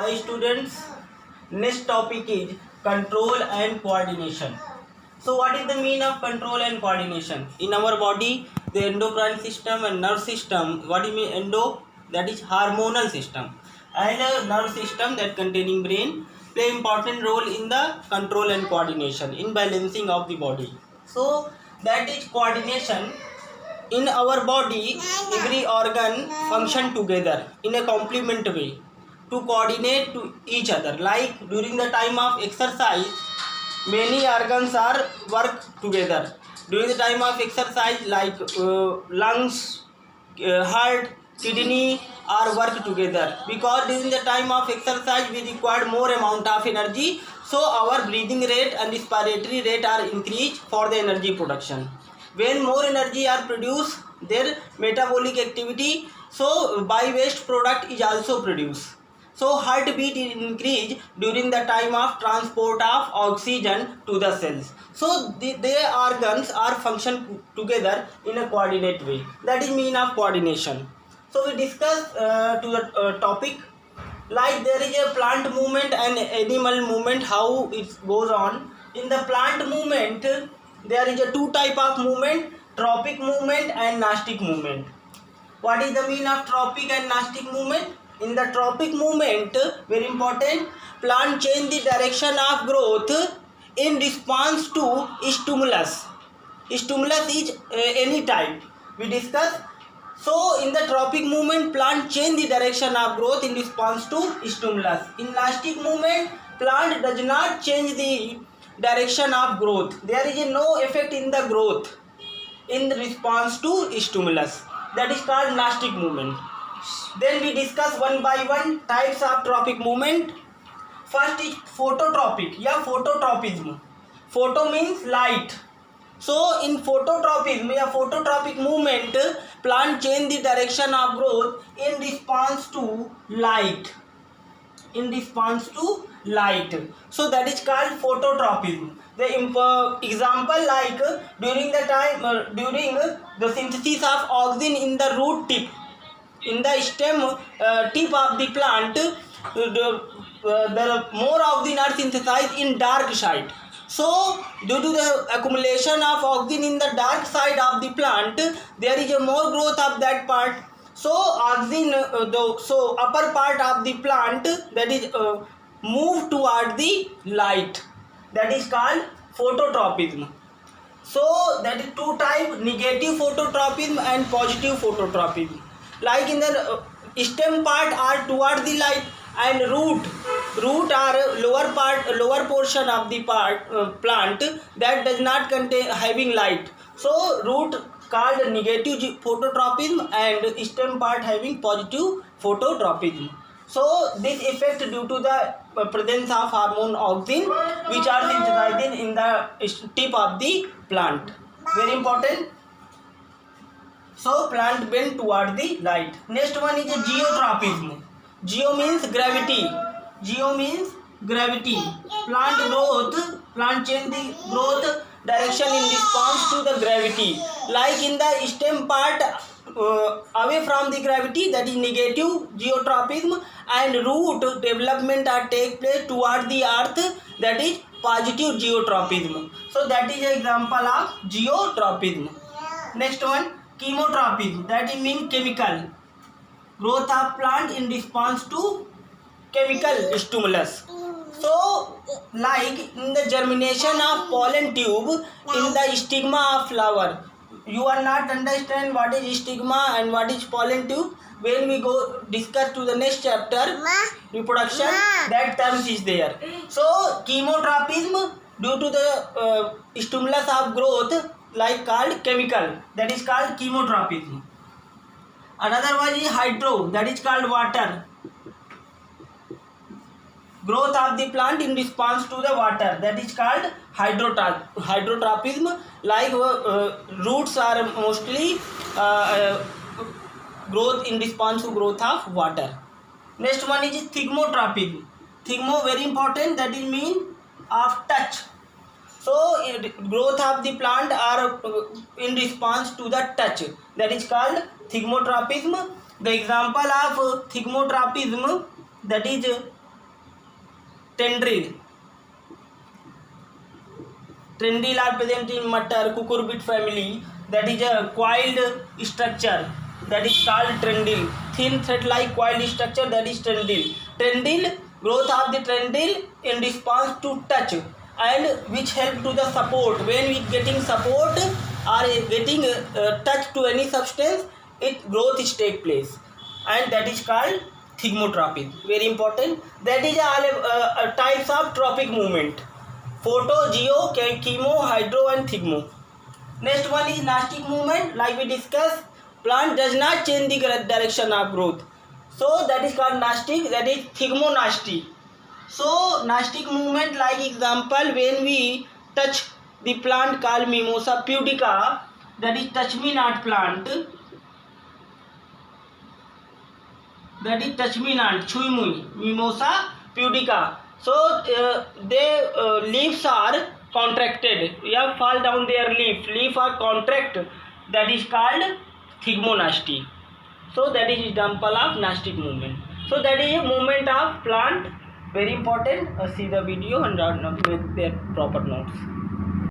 Hi students, next topic is control and coordination. So what is the meaning of control and coordination? In our body, the endocrine system and nerve system, what do you mean endo? That is hormonal system. And a nerve system that containing brain play important role in the control and coordination, in balancing of the body. So that is coordination. In our body, every organ function together in a complement way to coordinate to each other. Like during the time of exercise, many organs are work together. During the time of exercise, like lungs, heart, kidney are work together, because during the time of exercise we require more amount of energy, so our breathing rate and respiratory rate are increased for the energy production. When more energy are produced, their metabolic activity, so by waste product is also produced. So heartbeat is increased during the time of transport of oxygen to the cells. So their organs are function together in a coordinate way. That is mean of coordination. So we discuss to the topic, like there is a plant movement and animal movement, how it goes on. In the plant movement, there is a two type of movement: tropic movement and nastic movement. What is the mean of tropic and nastic movement? In the tropic movement, very important, plant change the direction of growth in response to stimulus. Stimulus is any type we discuss. So in the tropic movement, plant change the direction of growth in response to stimulus. In nastic movement, plant does not change the direction of growth. There is no effect in the growth in response to stimulus. That is called nastic movement. Then we discuss one by one types of tropic movement. First is phototropic, phototropism. Photo means light. So in phototropism, phototropic movement, plant change the direction of growth in response to light. So that is called phototropism. The example, like during the synthesis of oxygen in the root tip, in the stem tip of the plant, the more oxygen are synthesized in dark side. So due to the accumulation of oxygen in the dark side of the plant, there is a more growth of that part. So oxygen, so upper part of the plant, that is move toward the light. That is called phototropism. So that is two type: negative phototropism and positive phototropism. Like in the stem part are toward the light, and root are lower portion of the plant that does not contain having light. So root called negative phototropism and stem part having positive phototropism. So this effect due to the presence of hormone oxygen, which are synthesized in the tip of the plant. Very important. So plant bend toward the light. Next one is a geotropism. Geo means gravity. Plant change the growth direction in response to the gravity. Like in the stem part, away from the gravity, that is negative geotropism, and root development are take place toward the earth, that is positive geotropism. So that is an example of geotropism. Next one, chemotropism. That means chemical growth of plant in response to chemical stimulus. So like in the germination of pollen tube in the stigma of flower, you are not understand what is stigma and what is pollen tube. When we go discuss to the next chapter, reproduction, that terms is there. So chemotropism, due to the stimulus of growth, like called chemical, that is called chemotropism. Another one is hydro, that is called water. Growth of the plant in response to the water, that is called hydrotropism. Like roots are mostly growth in response to growth of water. Next one is thigmotropism. Thigmo, very important, that is mean of touch. So growth of the plant are in response to the touch, that is called thigmotropism. The example of thigmotropism, that is tendril. Tendril are present in matter cucurbit family. That is a coiled structure. That is called tendril. Thin thread-like coiled structure. That is tendril. Tendril, growth of the tendril in response to touch, and which help to the support. When we getting support or getting touch to any substance, it growth is take place, and that is called thigmotrophy. Very important. That is all types of trophic movement: photo, geo, chemo, hydro, and thigmo. Next one is nastic movement. Like we discussed, plant does not change the direction of growth, so that is called nastic. That is thigmonasty. So nastic movement, like example, when we touch the plant called Mimosa pudica, that is touch me not plant, that is touch me not, chui mui, Mimosa pudica. So their leaves are contracted. You have fall down their leaf are contract. That is called thigmonasty. So that is example of nastic movement. So that is a movement of plant. Very important. See the video and make their proper notes.